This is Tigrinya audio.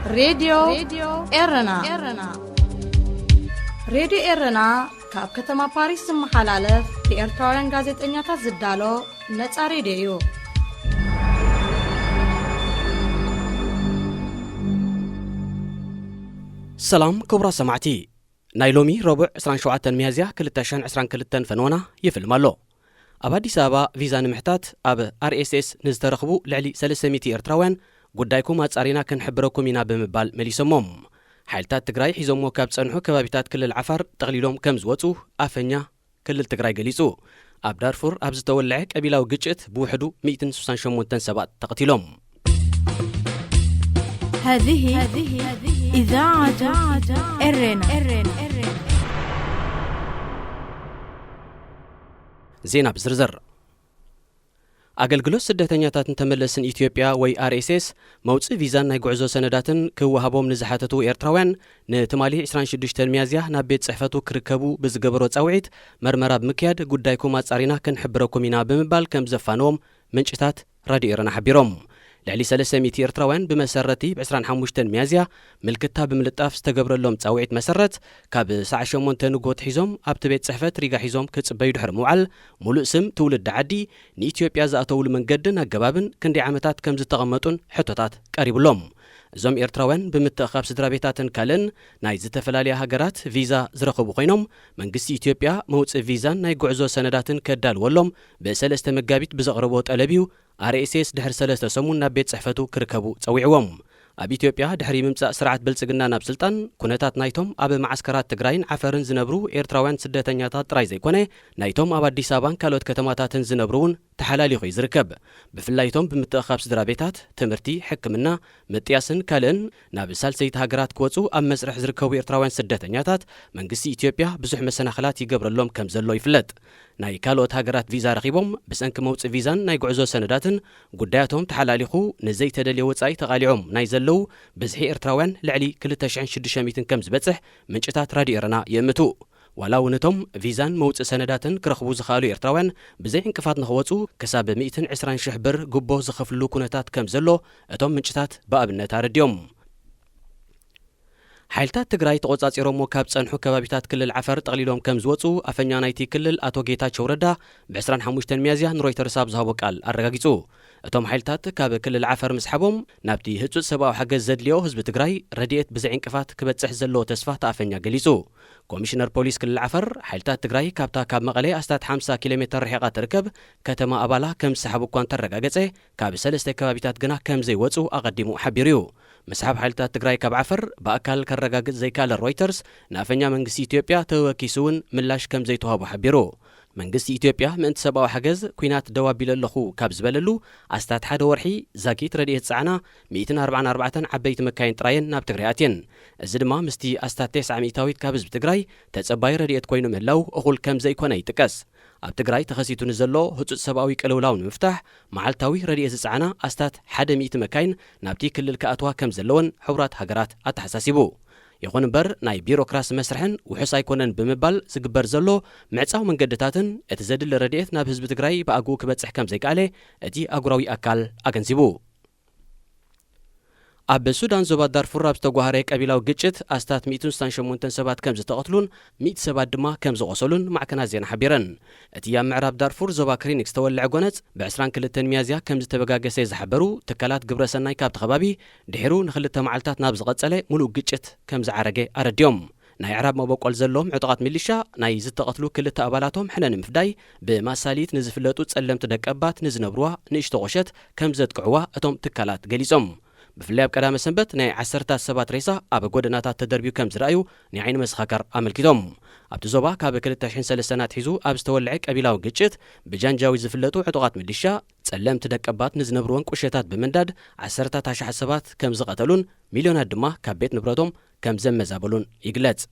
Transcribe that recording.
راديو إرنا راديو إرنا كاب كتما باريس محلالة في إرتوان غازت إنياتا زدالو نتا راديو سلام كبرى سمعتي نايلومي ربع 27 ميازيا كلتاشان 22 فنونا يفلم الله أبادي سابا فيزا نمحتات أب RSS نزترخبو لعلي 300 إرتراوان قدايكم هاتسارينا كنحبركم ينا بمبال مليسموم حالتات تقراي حيزومو كاب تصنحو كبابيتات كل العفر تغليلوم كمزوتو أفنيا كل التقراي قليسو أب دارفور أبز تولعك أبيلاو قجت بوحدو 168 سبات تقتلوم. هذه إذاعة إرنا. زينا بزرزر أقلقلو سدتنياتات نتملسن إثيوبيا وي RSS موصي فيزان ناي غعزو سنداتن كوهابوم نزحاتتو إرتراوان نتمالي 26 ميازيا نابيت صحفتو كركبو بزقبرو تصاوعيت مرمرا بمكياد قدايكم هاتسارينا كنحبركم ينا بمبال كم زفانوم منشتات راديو إرنا حبيروم لعلي 300 إرتراوان بمسرتي ب 25 ميازيا ملكتها بملطاف استقبر لهم تصاوعيت مسرت كاب ساعة 8 نقوت حيزوم أبت بيت صحفت ريغا حيزوم كتصبيو دحر موعل مولو اسم تولد عدي نإثيوبيا زاتول من قدن أقبابن كندي عامتات كم زتغمتون حطوتات قريب لهم زوم إرتراوان بمتخاب سدرابيتاتن كالن ناي زتفلاليا هاجرات فيزا زرقبو خينوم منقسي إثيوبيا موص فيزان ناي غعزو سنداتن كدال ولوم بسلسته مقابيت بزقربو طلبيو RSS دحر 3 سمون ناب بيت صحفتو كركبو تصويعوم اب إثيوبيا دحري ممصاء سرعت بلصقنا ناب سلطان كونتات نايتوم اب معسكرات تግራይን عفرن زنبرو ኤርትራውያን ስደተኛታት ጥራይ ዘይኮነ ናይቶም اب አዲስ አበባን ካልኦት ከተማታትን ዝነብሩን ተሐላሊኹ ይዝርከብ ብፍላይቶም ብምትእኻብ ስድራ ቤታት ትምህርቲ ሕክምና መጥያስን ካልእን ናብ ሳልሰይቲ ሃገራት ክወጹ ኣብ መስርሕ ዝርከቡ ኤርትራውያን ስደተኛታት መንግስቲ ኢትዮጵያ ብዙሕ መሰናኽላት ይገብረሎም ከም ዘሎ ይፍለጥ ናይ ካልኦት ሃገራት ቪዛ ረኺቦም ብሰንኪ መውጽእ ቪዛን ናይ ጉዕዞ ሰነዳትን ጉዳያቶም ተሐላሊኹ ንዘይተደልየ ወጻኢ ተቓሊዖም ናይ ዘለው ብዝሒ ኤርትራውያን ልዕሊ 2600 ከም ዝበጽሕ ምንጭታት ራድዮ ኤረና የእምቱ ወላው ነቶም ቪዛን መውጽእ ሰነዳትን ክረኽቡ ዝኻሉ ኤርትራውያን ብዘይ እንቅፋት ንኽወጹ ክሳብ 120,000 ብር ጉቦ ዝኸፍሉ ኩነታት ከም ዘሎ እቶም ምንጭታት በኣብነት ኣረድዮም ሓይልታት ትግራይ ተቆጻጺሮም ካብ ጸንሑ ከባቢታት ክልል ዓፈር ጠቕሊሎም ከም ዝወጹ ኣፈኛ ናይቲ ክልል አቶ ጌታቸው ረዳ ብ25 ሚያዝያ ንሮይተርስ ኣብ ዝሃቦ ቃል ኣረጋጊጹ እቶም ሓይልታት ካብ ክልል ዓፈር ምስሓቦም ናብቲ ህጹጽ ሰብኣዊ ሓገዝ ዘድልዮ ህዝቢ ትግራይ ረድኤት ብዘይ እንቅፋት ክበጽሕ ዘለዎ ተስፋ ተኣፈኛ ገሊጹ ኮሚሽነር ፖሊስ ክልል ዓፈር ሓይልታት ትግራይ ካብታ ካብ መቐለ ኣስታት 50 ኪሎ ሜትር ርሒቓ ትርከብ ከተማ ኣባላ ከም ዝሰሓቡ እኳ እንተረጋገጸ ካብ 3 ከባቢታት ግና ከም ዘይወጹ ኣቐዲሙ ሓቢሩ እዩ مسحب حالتات تግራይ ካብ ዓፈር በአካል ከረጋግጥ ዘይካለ ሮይተርስ ናፈኛ መንግስቲ ኢትዮጵያ ተወኪሱን ምላሽ ከም ዘይተዋሃቡ ሓቢሩ መንግስቲ ኢትዮጵያ ምእንቲ ሰብኣዊ ሓገዝ ኩናት ደዋቢለ ኣለኹ ካብ ዝበለሉ ኣስታት ሓደ ወርሒ ዛኪት ረድኤት ጻዕና 144 ዓበይቲ መካይን ጥራይን ናብ ትግራይ ኣትየን እዚ ድማ ምስቲ ኣስታት 900 ካብ ህዝቢ ትግራይ ተጸባይ ረድኤት ኮይኑ ምህላው እኹል ከም ዘይኮነ ይጥቀስ ኣብ ትግራይ ተኸሲቱ ንዘሎ ህጹጽ ሰብኣዊ ቀለውላው ንምፍታሕ መዓልታዊ ረድኤት ጻዕና ኣስታት 100 መካይን ናብቲ ክልል ከኣትዋ ከም ዘለወን ሕቡራት ሃገራት ኣተሓሳሲቡ ይኹን እምበር ናይ ቢሮክራሲ መስርሕን ውሑስ ኣይኮነን ብምባል ዝግበር ዘሎ ምዕጻው መንገድታትን እቲ ዘድሊ ረድኤት ናብ ህዝቢ ትግራይ ብኣግኡ ክበጽሕ ከም ዘይከኣለ እቲ ኣጉራዊ ኣካል ኣገንዚቡ ኣብ ሱዳን ዞባ ዳርፉር ኣብ ዝተጓሃረ ቀቢላዊ ግጭት ኣስታት 168 ሰባት ከም ዝተቐትሉን 100 ሰባት ድማ ከም ዝቆሰሉን ማዕከናት ዜና ሓቢረን እቲ ኣብ ምዕራብ ዳርፉር ዞባ ክሊኒክ ዝተወልዐ ጎነጽ ብ22 ሚያዝያ ከም ዝተበጋገሰ ዝሓበሩ ትካላት ግብረሰናይ ካብቲ ከባቢ ድሒሩ ንኽልተ መዓልታት ናብ ዝቐጸለ ሙሉእ ግጭት ከም ዝዓረገ ኣረድዮም ናይ ዕራብ መበቆል ዘሎም ዕጡቓት ሚሊሻ ናይ ዝተቐትሉ ክልተ ኣባላቶም ሕነ ንምፍዳይ ብማሳሊት ንዝፍለጡ ጸለምቲ ደቀባት ንዝነብሩዋ ንእሽቶ ቆሸት ከም ዘጥቅዕዋ እቶም ትካላት ገሊጾም بفلي أب كلام سنبت ناي 10 سبات ريسا أب جودناتات تدربيو كم زرأيو نعين مسخكر عمل كدوم أب تزوبا كاب كل 13 سنة حيزو أب استولعك أبيلاو جتشت بجان جاوز فلتو عطوقات ميليشيا تسلم تدكبات نزنبرون كوشيتات بمنداد 10 سبات كم زقتلون مليونات دما كبيت نبراتهم كم زم مزابلون يقلت